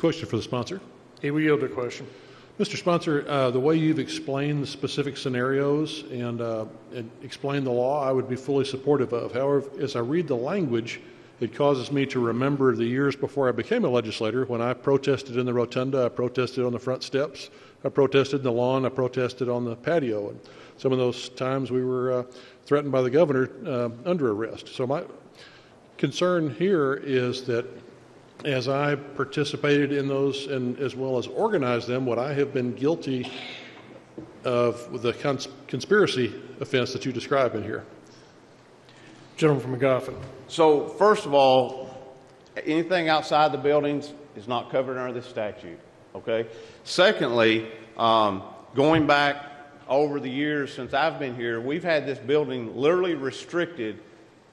Question for the sponsor. He will yield the question. Mr. Sponsor, the way you've explained the specific scenarios and explained the law, I would be fully supportive of. However, as I read the language, it causes me to remember the years before I became a legislator when I protested in the rotunda, I protested on the front steps, I protested in the lawn, I protested on the patio. And some of those times we were threatened by the governor under arrest. So my concern here is that as I participated in those and as well as organized them, would I have been guilty of the conspiracy offense that you describe in here? Gentleman from McGoffin. So first of all, anything outside the buildings is not covered under this statute, okay? Secondly, going back over the years since I've been here, we've had this building literally restricted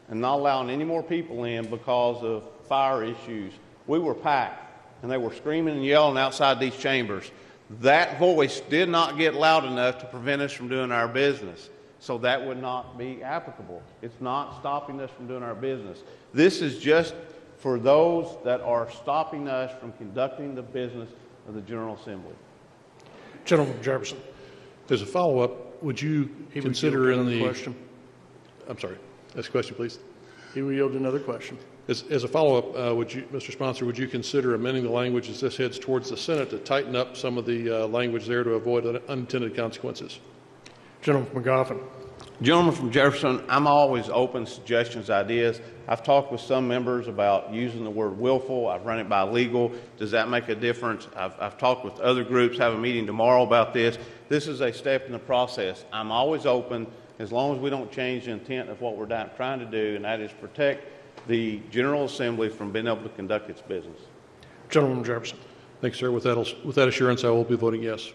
and not allowing any more people in because of fire issues. We were packed, and they were screaming and yelling outside these chambers. That voice did not get loud enough to prevent us from doing our business. So that would not be applicable. It's not stopping us from doing our business. This is just for those that are stopping us from conducting the business of the General Assembly. Gentleman from Jefferson. As a follow-up, would you consider in the question? I'm sorry. Next question, please. He will yield another question. As a follow-up, would you, Mr. Sponsor, would you consider amending the language as this heads towards the Senate to tighten up some of the language there to avoid unintended consequences? Gentleman from McGoffin. Gentleman from Jefferson, I'm always open to suggestions, ideas. I've talked with some members about using the word willful. I've run it by legal. Does that make a difference? I've talked with other groups, have a meeting tomorrow about this. This is a step in the process. I'm always open as long as we don't change the intent of what we're trying to do, and that is protect the General Assembly from being able to conduct its business. Gentleman from Jefferson. Thanks, sir. With that assurance, I will be voting yes.